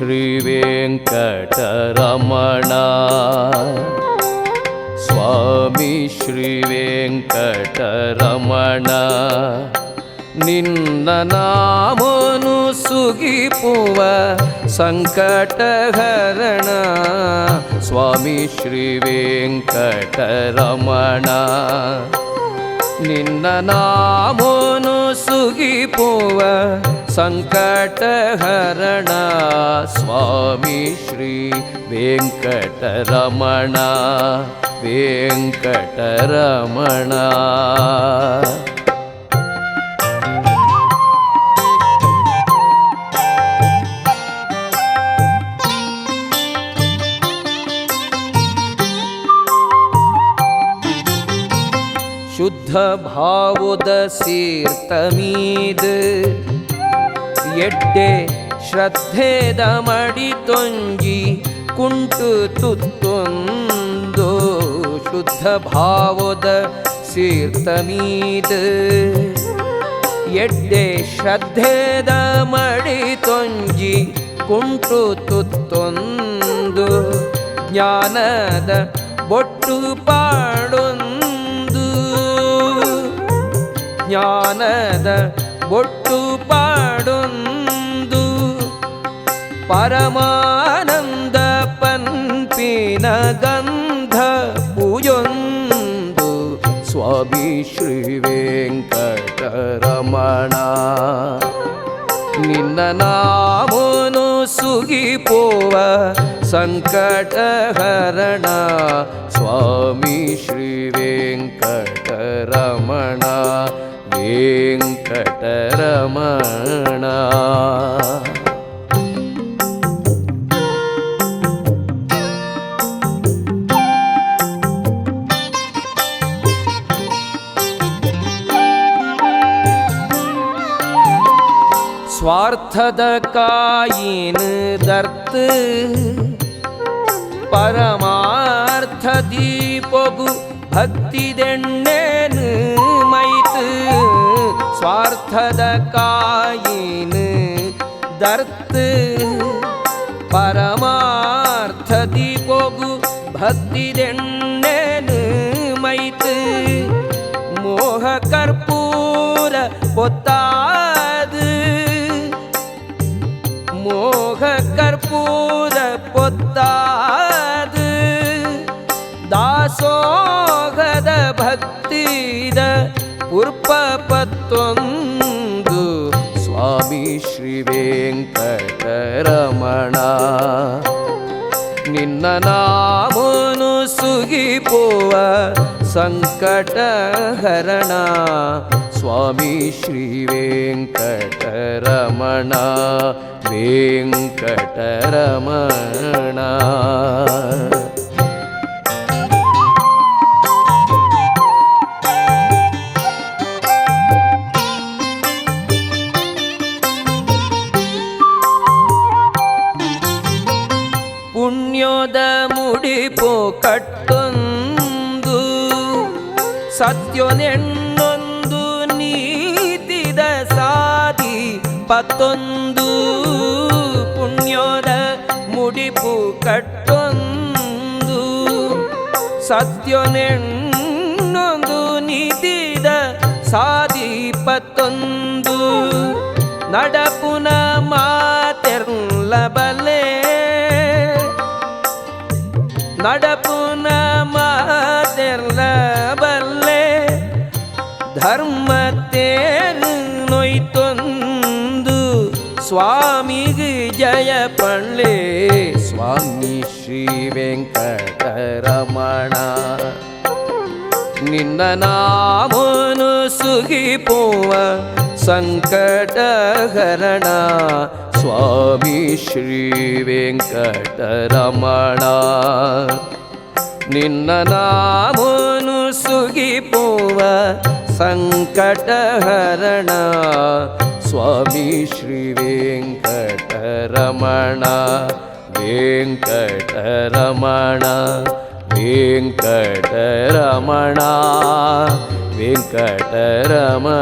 ಶ್ರೀ ವೆಂಕಟರಮಣ ಸ್ವಾಮಿ ಶ್ರೀ ವೆಂಕಟರಮಣ ನಿನ್ನ ನಾಮನು ಸುಗಿಪುವ ಸಂಕಟಹರಣ ಸ್ವಾಮಿ ಶ್ರೀ ವೆಂಕಟರಮಣ ನಿನ್ನ ನಾಮನು ಸುಗಿಪುವ ಸಂಕಟಹರಣ ಸ್ವಾಮಿ ಶ್ರೀ ವೆಂಕಟರಮಣ ವೆಂಕಟರಮಣ ಶುದ್ಧ ಭಾವದ ಸೀರ್ತಮೀದು ಎಡ್ಡೆ ಶ್ರದ್ಧೆದ ಮಡಿ ತೊಂಜಿ ಕುಂಟು ತುತ್ತೊಂದು ಶುದ್ಧ ಭಾವದ ಸೀರ್ತಮೀದು ಎಡ್ಡೆ ಶ್ರದ್ಧೆದ ಮಡಿ ತೊಂಜಿ ಕುಂಟು ತುತ್ತೊಂದು ಜ್ಞಾನದ ಬೊಟ್ಟು ಪಾಡೊಂದು ಜ್ಞಾನದ ಬೊಟ್ಟು ಪಾಡೊಂದು ಪರಮಾನಂದ ಪನ್ಪಿನ ಗಂಧ ಪೂಜೊಂದು ಸ್ವಾಮಿ ಶ್ರೀ ವೆಂಕಟರಮಣ ನಿನ್ನ ನಾಮನು ಸುಗಿಪೋವ ಸಂಕಟಹರಣ ಸ್ವಾಮಿ ಶ್ರೀ ವೆಂಕಟರಮಣ ವೆಂಕಟರಮಣ ಸ್ವಾರ್ಥದ ಕಾಯಿನ್ ದರ್ತ ಪರಮಾರ್ಥ ದೀಪಗು ಭಕ್ತಿದೆಣ್ಣೆನು ಮೈತು ಸ್ವಾರ್ಥದ ಕಾಯಿನ್ ದರ್ತ ಪರಮಾರ್ಥ ದೀಪಗು ಭಕ್ತಿದೆಣ್ಣೆನು ಮೈತು ಮೋಹ ಕರ್ಪೂರ ಪೊತ್ತಾದು ಮೋಹ ಕರ್ಪೂರ ಪೊತ್ತಾದು ದಾಸೋಗದ ಭಕ್ತಿದ ಪುರ್ಪಪತ್ತೊಂದು ಸ್ವಾಮಿ ಶ್ರೀ ವೆಂಕಟರಮಣ ನಿನ್ನ ನಾಮನು ಸುಗಿಪುವ ಸಂಕಟಹರಣ ಸ್ವಾಮಿ ಶ್ರೀ ವೆಂಕಟರಮಣ ವೆಂಕಟರಮಣ ಪುಣ್ಯದ ಮುಡಿಪು ಕಟ್ಟೊಂದು ಸತ್ಯನೆನ್ನೊಂದು ನೀತಿದ ಸಾದಿ ಪತ್ತೊಂದು ಪುಣ್ಯದ ಮುಡಿಪು ಕಟ್ಟೊಂದು ಸತ್ಯನೆನ್ನೊಂದು ನೀತಿದ ಸಾದಿ ಪತ್ತೊಂದು ನಡಪುನ ಮಾತೆರ್ಲಬಲೆ ನಡಪುನ ಮಾತೆರ್ಲಬಲ್ಲೆ ಧರ್ಮತ್ತೇನು ನೊಯ್ತೊಂದು ಸ್ವಾಮಿಗೆ ಜಯ ಪಳ್ಳೆ ಸ್ವಾಮಿ ಶ್ರೀ ವೆಂಕಟರಮಣ ನಿನ್ನ ನಾಮನು ಸುಗಿಪುವ ಸಂಕಟಹರಣ ಸ್ವಾಮಿ ಶ್ರೀ ವೆಂಕಟರಮಣ ನಿನ್ನ ನಾಮನು ಸುಗಿಪುವ ಸಂಕಟಹರಣ ಸ್ವಾಮಿ ಶ್ರೀ ವೆಂಕಟರಮಣ ವೆಂಕಟರಮಣ ವೆಂಕಟರಮಣ ವೆಂಕಟರಮಣ